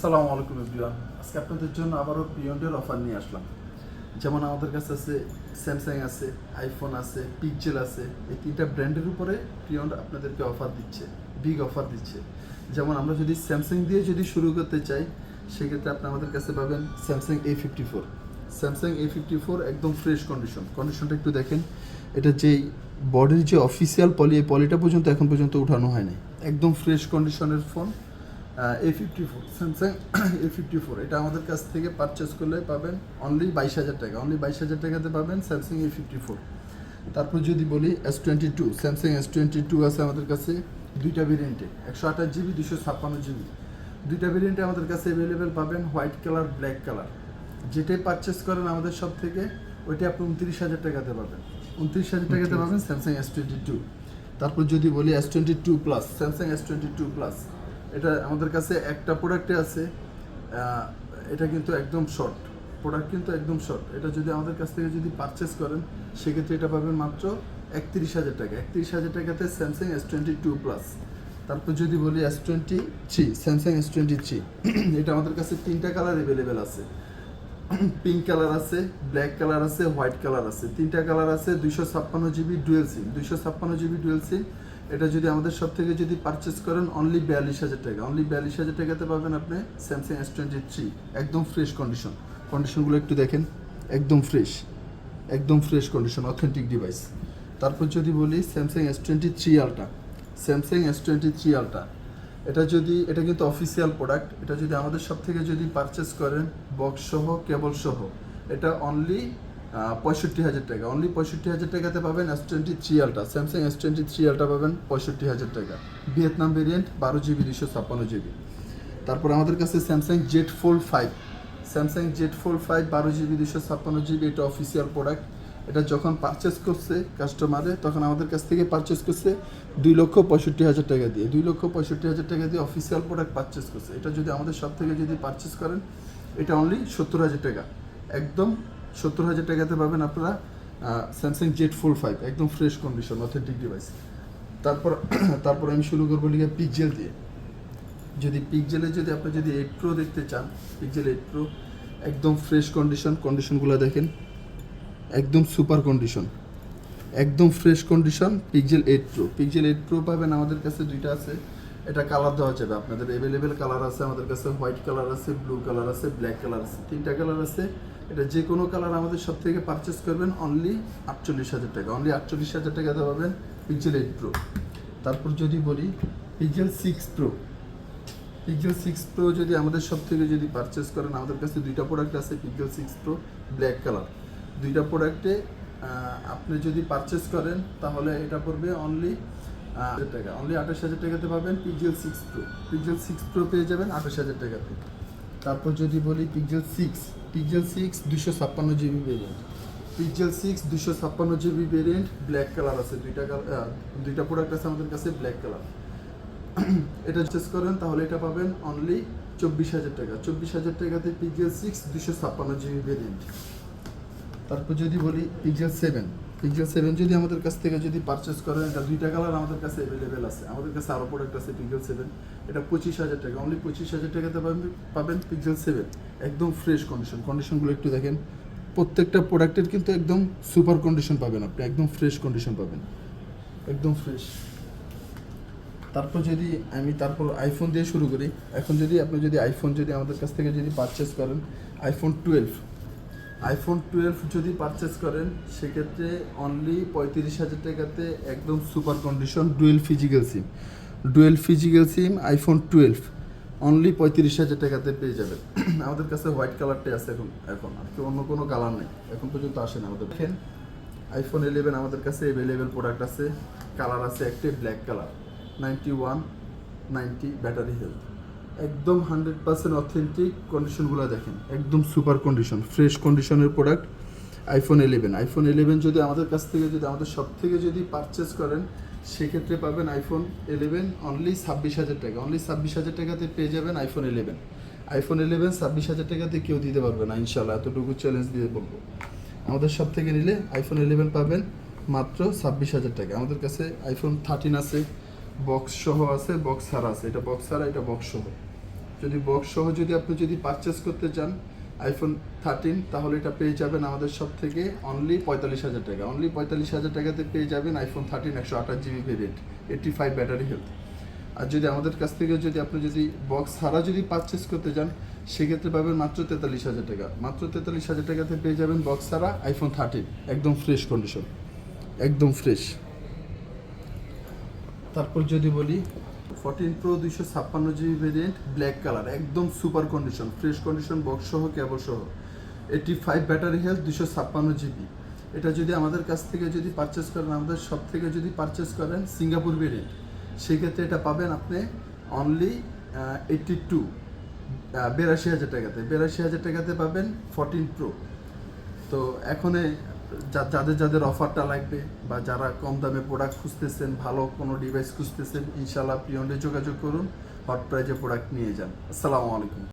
আসসালামু আলাইকুম এভরিওয়ান। আজকে আপনাদের জন্য আবারও পিয়ন্ডের অফার নিয়ে আসলাম। যেমন আমাদের কাছে আছে স্যামসাং আছে, আইফোন আছে, পিকজেল আছে। এই তিনটা ব্র্যান্ডের উপরে পিয়ন্ড আপনাদেরকে অফার দিচ্ছে, বিগ অফার দিচ্ছে। যেমন আমরা যদি স্যামসাং দিয়ে যদি শুরু করতে চাই, সেক্ষেত্রে আপনি আমাদের কাছে পাবেন স্যামসাং A54। স্যামসাং A54 একদম ফ্রেশ কন্ডিশনটা একটু দেখেন। এটা যেই বডির যে অফিসিয়াল পলি, এই পলিটা পর্যন্ত এখন পর্যন্ত উঠানো হয়নি, একদম ফ্রেশ কন্ডিশনের ফোন। A54 স্যামসাং A54 এটা আমাদের কাছ থেকে পারচেস করলে পাবেন অনলি 22,000 টাকা। অনলি 22,000 টাকাতে পাবেন স্যামসাং A54। তারপর যদি বলি S22, স্যামসাং S22 আছে আমাদের কাছে দুইটা ভেরিয়েন্টে, 128GB 256GB। দুইটা ভেরিয়েন্টে আমাদের কাছে অ্যাভেলেবেল পাবেন, হোয়াইট কালার, ব্ল্যাক কালার। যেটাই পারচেস করেন আমাদের সব থেকে, ওইটা আপনি 29,000 টাকাতে পাবেন। 29,000 টাকাতে পাবেন স্যামসাং S22। তারপর যদি বলি S22 plus, Samsung S22 plus, এটা আমাদের কাছে একটা প্রোডাক্টে আছে। এটা কিন্তু একদম শর্ট প্রোডাক্ট, কিন্তু একদম শর্ট। এটা যদি আমাদের কাছ থেকে যদি পারচেস করেন, সেক্ষেত্রে এটা পাবেন মাত্র 31,000 টাকা। 31,000 টাকাতে স্যামসাং S22 প্লাস। তারপর যদি বলি S23, স্যামসাং S23 এটা আমাদের কাছে তিনটা কালার অ্যাভেলেবেল আছে। পিঙ্ক কালার আছে, ব্ল্যাক কালার আছে, হোয়াইট কালার আছে। তিনটা কালার আছে। 256GB ডুয়েল সিম, 256GB ডুয়েল সিম। এটা যদি আমাদের সব থেকে যদি পারচেস করেন অনলি 42,000 টাকা। অনলি 42,000 টাকাতে পাবেন আপনি স্যামসাং S23, একদম ফ্রেশ কন্ডিশনগুলো একটু দেখেন, একদম ফ্রেশ কন্ডিশন, অথেন্টিক ডিভাইস। তারপর যদি বলি Samsung S23 ultra, Samsung S23 ultra, এটা কিন্তু অফিসিয়াল প্রোডাক্ট। এটা যদি আমাদের সব থেকে যদি পারচেস করেন বক্স সহ, কেবল সহ, এটা অনলি 65,000 টাকা। অনলি 65,000 টাকাতে পাবেন S23 ultra. Samsung S23 ultra পাবেন 65,000 টাকা। Vietnam variant, 12GB 256GB। তারপর আমাদের কাছে Samsung Z Fold 5, Samsung Z Fold 5 12GB 256GB। এটা অফিসিয়াল প্রোডাক্ট। এটা যখন পারচেস করছে কাস্টমারে, তখন আমাদের কাছ থেকে পারচেস করছে 2,65,000 টাকা দিয়ে। 2,65,000 টাকা দিয়ে অফিসিয়াল প্রোডাক্ট পারচেস করছে। এটা যদি আমাদের সব থেকে যদি পারচেস করেন, এটা অনলি 70,000 টাকা। একদম 70,000 টাকাতে পাবেন আপনারা স্যামসাং Z Fold 5, একদম ফ্রেশ কন্ডিশন, অথেন্টিক ডিভাইস। তারপর আমি শুরু করবো লিখে পিকজেল দিয়ে। যদি পিকজেলে যদি আপনি যদি 8 Pro দেখতে চান, পিকজেল 8 Pro একদম ফ্রেশ কন্ডিশনগুলো দেখেন, একদম সুপার কন্ডিশন, একদম fresh condition. Pixel 8 Pro, pixel 8 Pro পাবেন আমাদের কাছে দুইটা আছে। এটা কালার দেওয়া যাবে আপনাদের, অ্যাভেলেবেল কালার আছে আমাদের কাছে। হোয়াইট কালার আছে, ব্লু কালার আছে, ব্ল্যাক কালার আছে, তিনটা কালার আছে। এটা যে কোনো কালার আমাদের সব থেকে পারচেস করবেন অনলি 48,000 টাকা। অনলি 48,000 টাকাতে পাবেন পিকজেল 8 Pro। তারপর যদি বলি পিকজেল 6 Pro, পিকজেল 6 Pro যদি আমাদের সব থেকে যদি পারচেস করেন, আমাদের কাছে দুইটা প্রোডাক্ট আছে পিকজেল 6 Pro ব্ল্যাক কালার। দুইটা প্রোডাক্টে আপনি যদি পারচেস করেন, তাহলে এটা পড়বে অনলি টাকা। অনলি 28,000 টাকাতে পাবেন পিকজেল 6 Pro। পিকজেল 6 Pro পেয়ে যাবেন 28,000 টাকাতে। তারপর যদি বলি pixel 6, pixel 6 256GB variant, pixel 6 256GB variant, black colour আছে। দুইটা প্রোডাক্ট আছে আমাদের কাছে ব্ল্যাক কালার। এটা পারচেস করেন তাহলে এটা পাবেন অনলি 24,000 টাকা। 24,000 টাকাতে পিকজেল 6 256GB ভেরিয়েন্ট। তারপর যদি বলি পিকজেল 7, পিকজেল 7 যদি আমাদের কাছ থেকে যদি পারচেস করেন, এটা দুইটা কালার আমাদের কাছে অ্যাভেলেবেল আছে। আমাদের কাছে আরও প্রোডাক্ট আছে পিকজেল 7, এটা 25,000 টাকা। অনলি 25,000 টাকাতে পাবেন পিকজেল 7, একদম ফ্রেশ কন্ডিশনগুলো একটু দেখেন। প্রত্যেকটা প্রোডাক্টের কিন্তু একদম সুপার কন্ডিশন পাবেন আপনি, একদম ফ্রেশ কন্ডিশন পাবেন, একদম ফ্রেশ। তারপর আইফোন দিয়ে শুরু করি। এখন যদি আপনি যদি আইফোন যদি আমাদের কাছ থেকে যদি পারচেস করেন, আইফোন 12 যদি পারচেস করেন, সেক্ষেত্রে অনলি 35,000 টাকাতে একদম সুপার কন্ডিশন ডুয়েল ফিজিক্যাল সিম আইফোন 12 অনলি 35,000 টাকাতে পেয়ে যাবেন। আমাদের কাছে হোয়াইট কালারটাই আছে এখন আর কি, অন্য কোনো কালার নেই, এখন পর্যন্ত আসে না আমাদের। দেখেন আইফোন 11 আমাদের কাছে অ্যাভেলেবেল প্রোডাক্ট আছে। কালার আছে একটি ব্ল্যাক কালার, 9190 ব্যাটারি হেলথ, একদম 100% অথেন্টিক। কন্ডিশনগুলো দেখেন, একদম সুপার কন্ডিশন, ফ্রেশ কন্ডিশনের প্রোডাক্ট। আইফোন 11 যদি আমাদের কাছ থেকে যদি আমাদের সব থেকে যদি পারচেস করেন, সেক্ষেত্রে পাবেন আইফোন 11 অনলি 26,000 টাকা। অনলি 26,000 টাকাতে পেয়ে যাবেন আইফোন 11। আইফোন 11 26,000 টাকাতে কেউ দিতে পারবে না ইনশাল্লাহ, এতটুকু চ্যালেঞ্জ দিয়ে বলবো। আমাদের সব থেকে নিলে আইফোন 11 পাবেন মাত্র 26,000 টাকা। আমাদের কাছে আইফোন 13 আছে, বক্স সহ আছে, বক্স ছাড়া আছে। এটা বক্স ছাড়া, এটা বক্স সহ। যদি বক্স সহ যদি আপনি যদি পারচেস করতে চান আইফোন 13, তাহলে এটা পেয়ে যাবেন আমাদের সব থেকে অনলি 45,000 টাকা। অনলি 45,000 টাকাতে পেয়ে যাবেন iPhone 13 128GB variant, 85 battery health. আর যদি আমাদের কাছ থেকে যদি আপনি যদি বক্স ছাড়া যদি পারচেস করতে চান, সেক্ষেত্রে পাবেন মাত্র 43,000 টাকা। মাত্র 43,000 টাকাতে পেয়ে যাবেন বক্স ছাড়া আইফোন 13, একদম ফ্রেশ কন্ডিশন, একদম ফ্রেশ। তারপর যদি বলি 14 Pro 256GB variant, black colour, একদম super condition, fresh condition, box সহ কেবল সহ, 85 ব্যাটারি হেলথ, 256GB। এটা যদি আমাদের কাছ থেকে যদি পারচেস করেন, আমাদের সব থেকে যদি পারচেস করেন সিঙ্গাপুর ভেরিয়েন্ট, সেক্ষেত্রে এটা পাবেন আপনি অনলি 82,000 টাকাতে। 82,000 টাকাতে পাবেন 14 Pro। তো এখন যাদের যাদের অফারটা লাগবে বা যারা কম দামে প্রোডাক্ট খুঁজতেছেন, ভালো কোনো ডিভাইস খুঁজতেছেন, ইনশাআল্লাহ প্রিয়ন্ডে যোগাযোগ করুন, হট প্রাইজে প্রোডাক্ট নিয়ে যান। আসসালামু আলাইকুম।